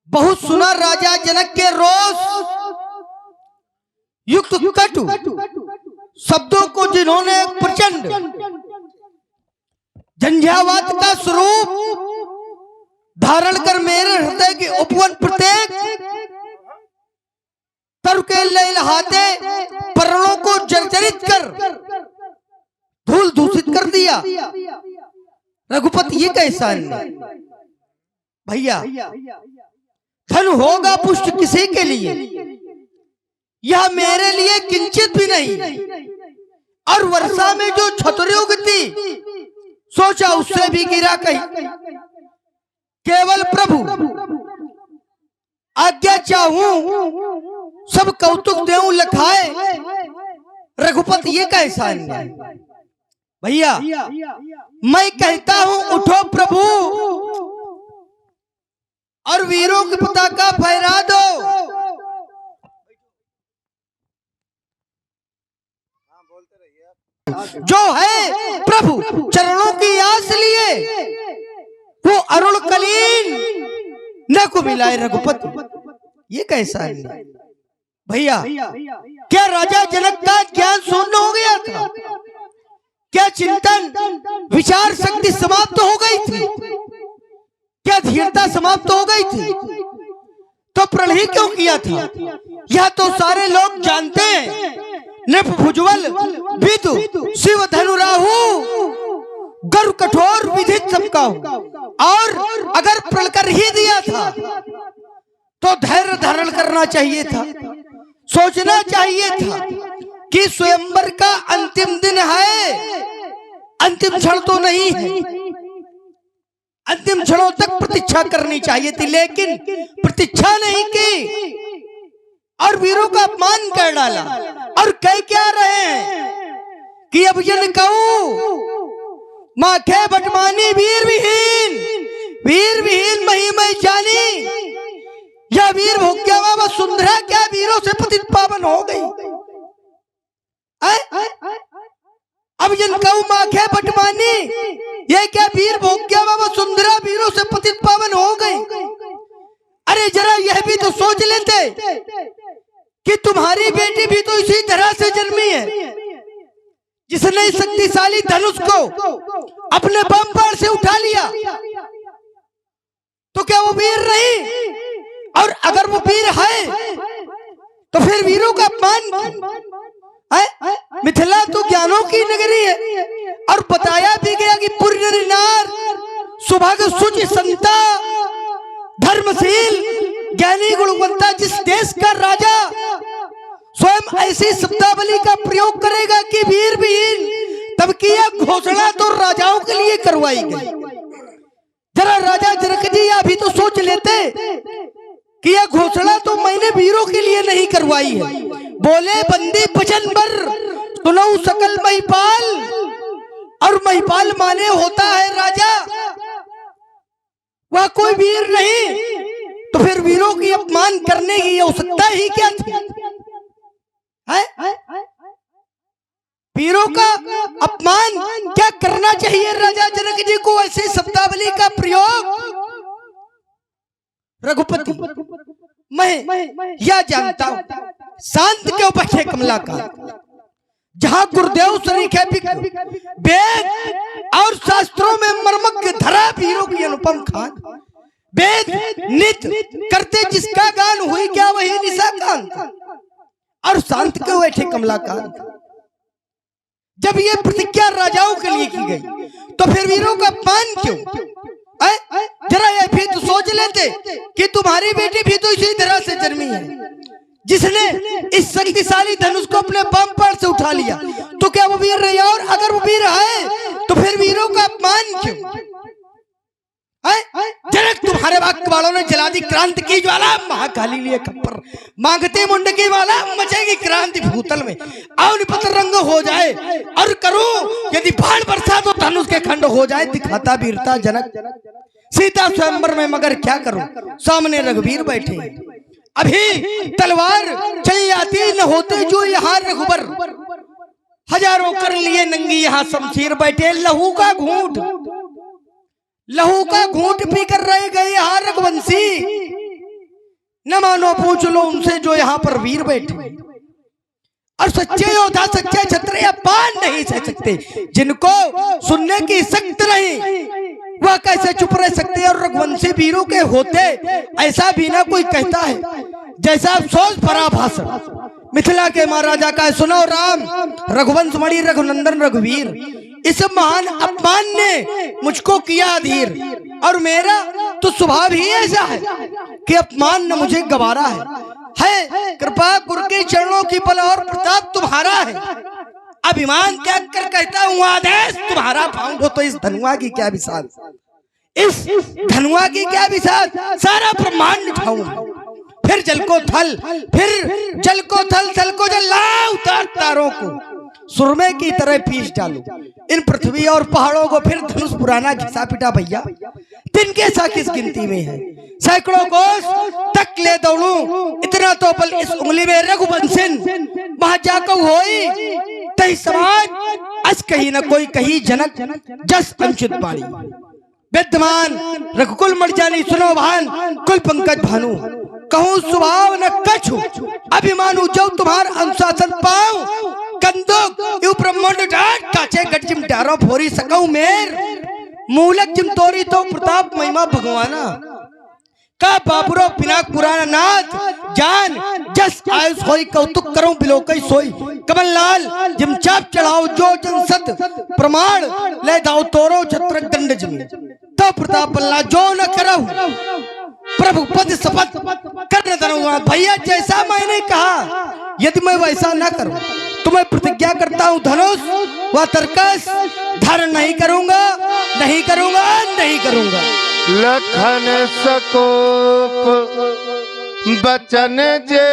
बहुत सुना राजा जनक के रोष युक्त कटु शब्दों को जिन्होंने प्रचंड झंझावात का स्वरूप धारण कर मेरे हृदय के उपवन प्रत्येक तरु के लहलहाते पर्णों को जर्जरित कर धूल दूषित कर दिया। रघुपति ये कैसा है भैया, धन होगा पुष्ट किसी के लिए, यह मेरे लिए किंचित भी नहीं। और वर्षा में जो छतरी उगती सोचा उससे भी गिरा कहीं। केवल प्रभु आज्ञा चाहूं सब कौतुक देऊं लखाए। रघुपति ये कैसा है भैया, मैं कहता हूं उठो प्रभु और वीरों की पताका फहरा दो। जो है प्रभु चरणों की आस लिए वो अरुण कलीन न को मिलाए। रघुपति ये कैसा है भैया, क्या राजा जनक का ज्ञान शून्य हो गया था? क्या चिंतन विचार शक्ति समाप्त हो गई थी? क्या धीरता समाप्त हो गई थी? तो प्रण ही क्यों किया था? यह तो सारे लोग जानते हैं। नृप भुजबल विदु शिव धनु राहु गर्व कठोर विधित सबका हो। और अगर प्रण कर ही दिया था तो धैर्य धारण करना चाहिए था, सोचना चाहिए था कि स्वयंवर का अंतिम दिन है, अंतिम क्षण तो नहीं है। अंतिम क्षणों तक प्रतीक्षा करनी चाहिए थी, लेकिन प्रतीक्षा नहीं की और वीरों का अपमान कर डाला। और कह क्या रहे हैं कि अब जन कहूं माखे बटमानी वीर विहीन महिमय जानी। या वीर भोग्या बाबा सुंदरा क्या वीरों से पतित पावन हो गई। अब जन कहूं माखे बटमानी, ये क्या वीर भोग्या बाबा सुंदरा वीरों से पतित पावन हो गई। अरे जरा यह भी तो सोच लेते कि तुम्हारी बेटी भी तो इसी तरह से जन्मी है, जिसने शक्तिशाली धनुष को अपने बम पर से उठा लिया। तो क्या वो वीर नहीं? और अगर वो वीर है तो फिर वीरों का अपमान। मिथिला तो ज्ञानों की नगरी है और बताया भी गया कि पुरी नार सुभाग सुचि संता धर्मशील ज्ञानी गुणवंता जिस देश का राजा स्वयं ऐसी शब्दावली का प्रयोग करेगा कि वीर विहीन, तब की यह घोषणा तो राजाओं के लिए करवाई गई। जरा राजा जनक जी अभी तो सोच लेते कि यह घोषणा तो मैंने वीरों के लिए नहीं करवाई है। बोले बंदी भजन बर सुनऊ सकल महिपाल, और महिपाल माने होता है राजा, वह कोई वीर नहीं। तो फिर वीरों की अपमान करने की आवश्यकता ही क्या थी? वीरों का अपमान क्या करना चाहिए राजा जनक जी को? ऐसी शब्दावली का प्रयोग। रघुपति मैं यह जानता हूं शांत क्यों बैठे कमला का, जहां गुरुदेव सरीखे वेद और शास्त्रों में मर्मज्ञ धरा वीरों की अनुपम खान। वेद नित करते जिसका गान हुई क्या वही निशाकांत। और शांत क्यों बैठे कमला का? जब ये प्रतिज्ञा राजाओं के लिए की गई तो फिर वीरों का अपमान क्यों? जरा ये भी तो सोच लेते कि तुम्हारी बेटी भी तो इसी तरह से जन्मी है, जिसने इस शक्तिशाली धनुष को अपने बम पर से उठा लिया। तो क्या वो वीर रही? और अगर वो वीर है तो फिर वीरों का अपमान क्यों? जनक तुम्हारे वाक्य वालों ने जला दी क्रांति की ज्वाला, महाकाली लिए खप्पर मांगते मुंड की वाला, मचेगी क्रांति भूतल में और पत्र रंग हो जाए। और करूं यदि बाण बरसा तो धनुष के खंड हो जाए। दिखाता वीरता जनक सीता स्वयंवर में, मगर क्या करूं सामने रघुवीर बैठे। अभी तलवार चली आती न होते जो यहाँ रघुबर, हजारों कर लिए नंगी यहाँ शमशीर बैठे। लहू का घूंट पी कर रह गए यहाँ रघुवंशी। न मानो पूछ लो उनसे जो यहाँ पर वीर बैठे। और सच्चे योद्धा सच्चे क्षत्रिय अपमान नहीं सह सकते, जिनको सुनने की सख्त नहीं वह कैसे चुप रह सकते। और रघुवंशी वीरों के होते ऐसा भी ना कोई कहता है, जैसा अफसोस भरा भाषण मिथिला के महाराजा का है। सुनो राम रघुवंश मणि रघुनंदन रघुवीर, इस महान अपमान ने मुझको किया अधीर, और मेरा तो स्वभाव ही ऐसा है कि अपमान न मुझे गवारा है। कृपा गुरु के चरणों की बल और प्रताप तुम्हारा है। अभिमान त्याग कर कहता हूँ आदेश तुम्हारा पाऊं हो, तो इस धनुआ की क्या विशाल, इस धनुआ की क्या विशाल, सारा ब्रह्मांड उठाऊं, फिर जल को थल, फिर जल को थल, थल को जल ला उतार तारों को सुरमे की तरह पीस डालू, इन पृथ्वी और पहाड़ों को फिर धनुष पुराना घिसा पिटा भैया, दिन के सा किस गिनती में है, सैकड़ों कोस तक ले दौड़ू, इतना तो बल इस उंगली में रघुवंशन वहां जाकर होई तही समाज अस कहीं न कोई कही जनक जस अंचित बाणी, विद्यमान रघुकुल मर जानी सुनो भान कुल पंकज भानु, कहूँ स्वभाव न कछु अभिमानु जो तुम्हार अनुशासन पाऊं, कंदुक यू ब्रह्मांड डाट काचे गट जिम डारो फोरी सकऊं मेर, मूलक जिम तोरी तो प्रताप महिमा भगवाना, का बाबुरो पिनाक पुराना नाथ जान जस आयुष होई कौतुक करूं बिलोकई सोई, कमल लाल जिम चाप चढ़ाओ जो जन सत प्रमाण ले दाओ तोरो छत्र दंड जिम, तो प्रताप बल्ला जो न करो प्रभु पद शपथ कर दूंगा। भैया जैसा मैंने कहा यदि मैं वैसा न करूं तो मैं प्रतिज्ञा करता हूं धनुष व तरकस धारण नहीं करूंगा, नहीं करूंगा, नहीं करूंगा। लखन सकोप बचन जे